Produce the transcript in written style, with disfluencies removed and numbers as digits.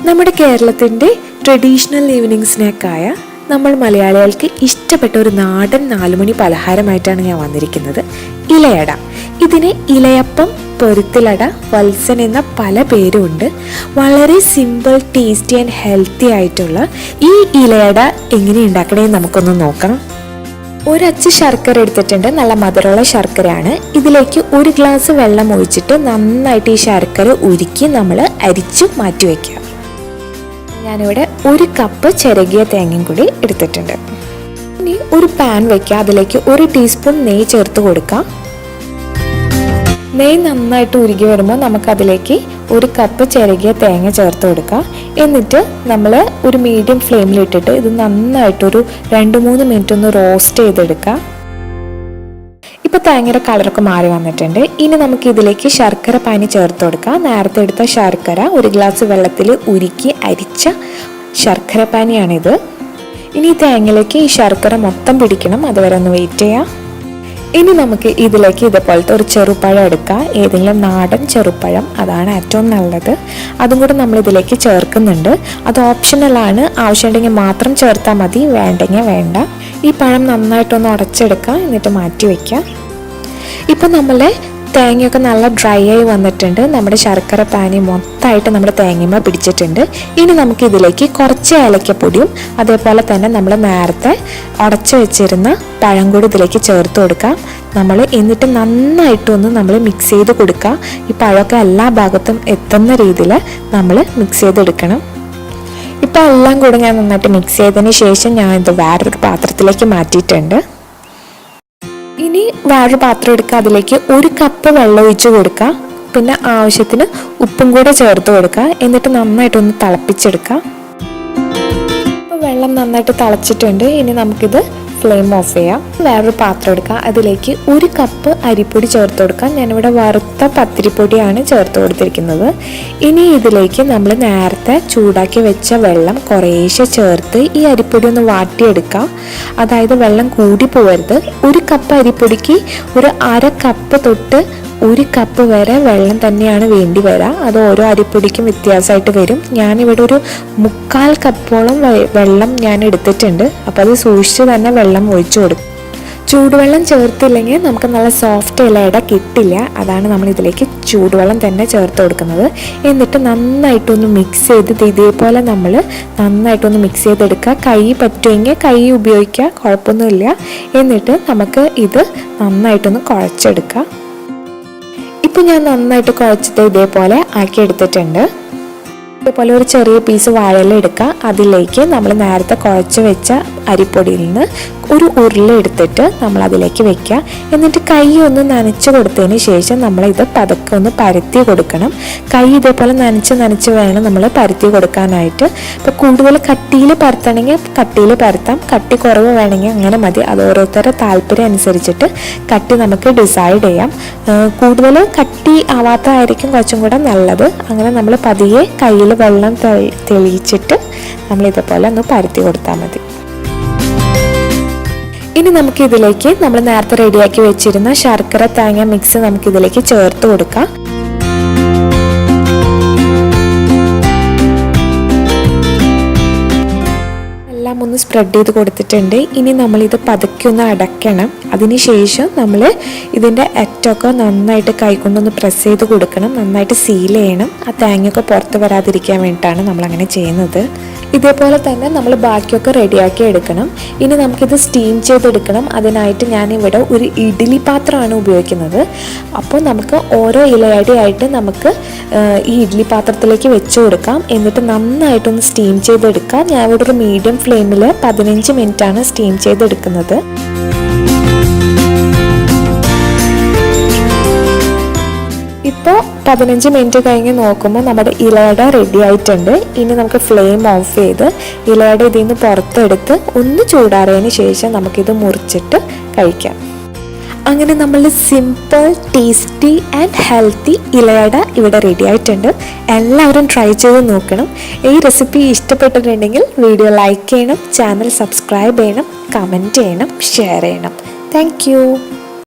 നമ്മുടെ കേരളത്തിൻ്റെ traditional evening സ്നാക്കായ നമ്മൾ മലയാളികൾക്ക് ഇഷ്ടപ്പെട്ട ഒരു നാടൻ 4 മണി പലഹാരമായിട്ടാണ് ഞാൻ വന്നിരിക്കുന്നത്. ഇലയട. ഇതിന് ഇലയപ്പം, പൊരുത്തിലട, വത്സൻ എന്ന പല പേരുമുണ്ട്. വളരെ സിമ്പിൾ, ടേസ്റ്റി ആൻഡ് ഹെൽത്തി ആയിട്ടുള്ള ഈ ഇലയട എങ്ങനെ ഉണ്ടാക്കണമെന്ന് നമുക്കൊന്ന് നോക്കണം. ഒരച്ച് ശർക്കര എടുത്തിട്ടുണ്ട്. നല്ല മധുരമുള്ള ശർക്കരയാണ്. ഇതിലേക്ക് 1 ഗ്ലാസ് വെള്ളം ഒഴിച്ചിട്ട് നന്നായിട്ട് ഈ ശർക്കര ഉരുക്കി നമ്മൾ അരിച്ചു മാറ്റി വയ്ക്കുക. ഞാനിവിടെ 1 കപ്പ് ചിരകിയ തേങ്ങയും കൂടി എടുത്തിട്ടുണ്ട്. ഇനി ഒരു പാൻ വയ്ക്കുക. അതിലേക്ക് 1 ടീസ്പൂൺ നെയ്യ് ചേർത്ത് കൊടുക്കാം. നെയ്യ് നന്നായിട്ട് ഉരുകി വരുമ്പോൾ നമുക്കതിലേക്ക് 1 കപ്പ് ചിരകിയ തേങ്ങ ചേർത്ത് കൊടുക്കാം. എന്നിട്ട് നമ്മൾ ഒരു മീഡിയം ഫ്ലെയിമിലിട്ടിട്ട് ഇത് നന്നായിട്ടൊരു 2-3 മിനിറ്റ് ഒന്ന് റോസ്റ്റ് ചെയ്തെടുക്കാം. ഇപ്പോൾ തേങ്ങയുടെ കളറൊക്കെ മാറി വന്നിട്ടുണ്ട്. ഇനി നമുക്ക് ഇതിലേക്ക് ശർക്കര പാനി ചേർത്ത് കൊടുക്കാം. നേരത്തെ എടുത്ത ശർക്കര 1 ഗ്ലാസ് വെള്ളത്തിൽ ഉരുക്കി അരിച്ച ശർക്കര പാനിയാണിത്. ഇനി തേങ്ങയിലേക്ക് ഈ ശർക്കര മൊത്തം പിടിക്കണം. അതുവരെ ഒന്ന് വെയിറ്റ് ചെയ്യാം. ഇനി നമുക്ക് ഇതിലേക്ക് ഇതുപോലത്തെ ഒരു ചെറുപഴം എടുക്കാം. ഏതെങ്കിലും നാടൻ ചെറുപഴം, അതാണ് ഏറ്റവും നല്ലത്. അതും കൂടെ നമ്മൾ ഇതിലേക്ക് ചേർക്കുന്നുണ്ട്. അത് ഓപ്ഷണലാണ്. ആവശ്യമുണ്ടെങ്കിൽ മാത്രം ചേർത്താൽ മതി, വേണ്ടെങ്കിൽ വേണ്ട. ഈ പഴം നന്നായിട്ടൊന്ന് ഉടച്ചെടുക്കാം. എന്നിട്ട് മാറ്റി വയ്ക്കാം. ഇപ്പം നമ്മളെ തേങ്ങയൊക്കെ നല്ല ഡ്രൈ ആയി വന്നിട്ടുണ്ട്. നമ്മുടെ ശർക്കര പാനി മൊത്തമായിട്ട് നമ്മുടെ തേങ്ങമ്മ പിടിച്ചിട്ടുണ്ട്. ഇനി നമുക്ക് ഇതിലേക്ക് കുറച്ച് ഏലക്കപ്പൊടിയും അതേപോലെ തന്നെ നമ്മൾ നേരത്തെ ഉടച്ചു വെച്ചിരുന്ന പഴം കൂടി ഇതിലേക്ക് ചേർത്ത് കൊടുക്കാം. എന്നിട്ട് നന്നായിട്ടൊന്ന് നമ്മൾ മിക്സ് ചെയ്ത് കൊടുക്കുക. ഈ പഴമൊക്കെ എല്ലാ ഭാഗത്തും എത്തുന്ന രീതിയിൽ നമ്മൾ മിക്സ് ചെയ്തെടുക്കണം. ഇപ്പോൾ എല്ലാം കൂടെ ഞാൻ നന്നായിട്ട് മിക്സ് ചെയ്തതിന് ശേഷം ഞാൻ ഇത് വേറൊരു പാത്രത്തിലേക്ക് മാറ്റിയിട്ടുണ്ട്. ഇനി വേറൊരു പാത്രം എടുക്കുക. അതിലേക്ക് 1 കപ്പ് വെള്ളം ഒഴിച്ച് കൊടുക്കുക. പിന്നെ ആവശ്യത്തിന് ഉപ്പും കൂടെ ചേർത്ത് കൊടുക്കുക. എന്നിട്ട് നന്നായിട്ടൊന്ന് തിളപ്പിച്ചെടുക്കുക. ഇപ്പോൾ വെള്ളം നന്നായിട്ട് തിളച്ചിട്ടുണ്ട്. ഇനി നമുക്കിത് ഫ്ലെയിം ഓഫ് ചെയ്യാം. വേറൊരു പാത്രം എടുക്കുക. അതിലേക്ക് 1 കപ്പ് അരിപ്പൊടി ചേർത്ത് കൊടുക്കാം. ഞാനിവിടെ വറുത്ത പത്തിരിപ്പൊടിയാണ് ചേർത്ത് കൊടുത്തിരിക്കുന്നത്. ഇനി ഇതിലേക്ക് നമ്മൾ നേരത്തെ ചൂടാക്കി വെച്ച വെള്ളം കുറേശ്ശെ ചേർത്ത് ഈ അരിപ്പൊടി ഒന്ന് വാട്ടിയെടുക്കാം. അതായത് വെള്ളം കൂടി പോകരുത്. 1 കപ്പ് അരിപ്പൊടിക്ക് ഒരു 1/2 കപ്പ് തൊട്ട് 1 കപ്പ് വരെ വെള്ളം തന്നെയാണ് വേണ്ടി വരിക. അത് ഓരോ അരിപ്പൊടിക്കും വ്യത്യാസമായിട്ട് വരും. ഞാനിവിടെ ഒരു 3/4 കപ്പോളം വെള്ളം ഞാൻ എടുത്തിട്ടുണ്ട്. അപ്പോൾ അത് സൂക്ഷിച്ച് തന്നെ വെള്ളം ഒഴിച്ചു കൊടുക്കും. ചൂടുവെള്ളം ചേർത്തില്ലെങ്കിൽ നമുക്ക് നല്ല സോഫ്റ്റ് ഇലയട കിട്ടില്ല. അതാണ് നമ്മൾ ഇതിലേക്ക് ചൂടുവെള്ളം തന്നെ ചേർത്ത് കൊടുക്കുന്നത്. എന്നിട്ട് നന്നായിട്ടൊന്ന് മിക്സ് ചെയ്ത് ഇതേപോലെ നമ്മൾ നന്നായിട്ടൊന്ന് മിക്സ് ചെയ്തെടുക്കുക. കൈ പറ്റുമെങ്കിൽ കൈ ഉപയോഗിക്കുക, കുഴപ്പമൊന്നുമില്ല. എന്നിട്ട് നമുക്ക് ഇത് നന്നായിട്ടൊന്ന് കുഴച്ചെടുക്കുക. ഇപ്പോൾ ഞാൻ നന്നായിട്ട് കുഴച്ചിട്ട് ഇതേപോലെ ആക്കി എടുത്തിട്ടുണ്ട്. ഇതേപോലെ ഒരു ചെറിയ പീസ് വാഴയില എടുക്കുക. അതിലേക്ക് നമ്മൾ നേരത്തെ കുഴച്ച് വെച്ച അരിപ്പൊടിയിൽ നിന്ന് ഒരു ഉരുള എടുത്തിട്ട് നമ്മൾ അതിലേക്ക് വെക്കുക. എന്നിട്ട് കൈ ഒന്ന് നനച്ച് കൊടുത്തതിന് ശേഷം നമ്മളിത് പതുക്കെ ഒന്ന് പരത്തി കൊടുക്കണം. കൈ ഇതേപോലെ നനച്ച് വേണം നമ്മൾ പരത്തി കൊടുക്കാനായിട്ട്. ഇപ്പോൾ കൂടുതൽ കട്ടിയിൽ പരത്തണമെങ്കിൽ കട്ടിയിൽ പരത്താം, കട്ടി കുറവ് വേണമെങ്കിൽ അങ്ങനെ മതി. അത് ഓരോരുത്തരുടെ താല്പര്യം അനുസരിച്ചിട്ട് കട്ടി നമുക്ക് ഡിസൈഡ് ചെയ്യാം. കൂടുതൽ കട്ടി ആവാത്തതായിരിക്കും കുറച്ചും കൂടെ നല്ലത്. അങ്ങനെ നമ്മൾ പതിയെ കയ്യിൽ വെള്ളം തെളിയിച്ചിട്ട് നമ്മളിതേപോലെ ഒന്ന് പരത്തി കൊടുത്താൽ മതി. ഇനി നമുക്ക് ഇതിലേക്ക് നമ്മൾ നേരത്തെ റെഡിയാക്കി വെച്ചിരുന്ന ശർക്കര തേങ്ങ മിക്സ് നമുക്കിതിലേക്ക് ചേർത്ത് കൊടുക്കാം. എല്ലാം ഒന്ന് സ്പ്രെഡ് ചെയ്ത് കൊടുത്തിട്ടുണ്ട്. ഇനി നമ്മളിത് പതുക്കെ ഒന്ന് അടയ്ക്കണം. അതിനുശേഷം നമ്മൾ ഇതിൻ്റെ അറ്റമൊക്കെ നന്നായിട്ട് കൈകൊണ്ടൊന്ന് പ്രസ് ചെയ്ത് കൊടുക്കണം. നന്നായിട്ട് സീൽ ചെയ്യണം. ആ തേങ്ങയൊക്കെ പുറത്ത് വരാതിരിക്കാൻ വേണ്ടിയിട്ടാണ് നമ്മളങ്ങനെ ചെയ്യുന്നത്. ഇതേപോലെ തന്നെ നമ്മൾ ബാക്കിയൊക്കെ റെഡിയാക്കി എടുക്കണം. ഇനി നമുക്കിത് സ്റ്റീം ചെയ്തെടുക്കണം. അതിനായിട്ട് ഞാനിവിടെ ഒരു ഇഡ്ഡലി പാത്രമാണ് ഉപയോഗിക്കുന്നത്. അപ്പോൾ നമുക്ക് ഓരോ ഇലയടയായിട്ട് നമുക്ക് ഈ ഇഡ്ഡലി പാത്രത്തിലേക്ക് വെച്ച് കൊടുക്കാം. എന്നിട്ട് നന്നായിട്ടൊന്ന് സ്റ്റീം ചെയ്തെടുക്കാം. ഞാൻ ഇവിടെ ഒരു മീഡിയം ഫ്ലെയിമിൽ 15 മിനിറ്റാണ് സ്റ്റീം ചെയ്തെടുക്കുന്നത്. ഇപ്പോൾ 15 മിനിറ്റ് കഴിഞ്ഞ് നോക്കുമ്പോൾ നമ്മുടെ ഇലയട റെഡി ആയിട്ടുണ്ട്. ഇനി നമുക്ക് ഫ്ലെയിം ഓഫ് ചെയ്ത് ഇലയട ഇതിൽ നിന്ന് പുറത്തെടുത്ത് ഒന്ന് ചൂടാറിയതിന് ശേഷം നമുക്കിത് മുറിച്ചിട്ട് കഴിക്കാം. അങ്ങനെ നമ്മളുടെ simple, tasty and healthy ilayada ഇവിടെ റെഡി ആയിട്ടുണ്ട്. എല്ലാവരും ട്രൈ ചെയ്ത് നോക്കണം. ഈ റെസിപ്പി ഇഷ്ടപ്പെട്ടിട്ടുണ്ടെങ്കിൽ വീഡിയോ ലൈക്ക് ചെയ്യണം, ചാനൽ സബ്സ്ക്രൈബ് ചെയ്യണം, കമൻറ്റ് ചെയ്യണം, ഷെയർ ചെയ്യണം. Thank you.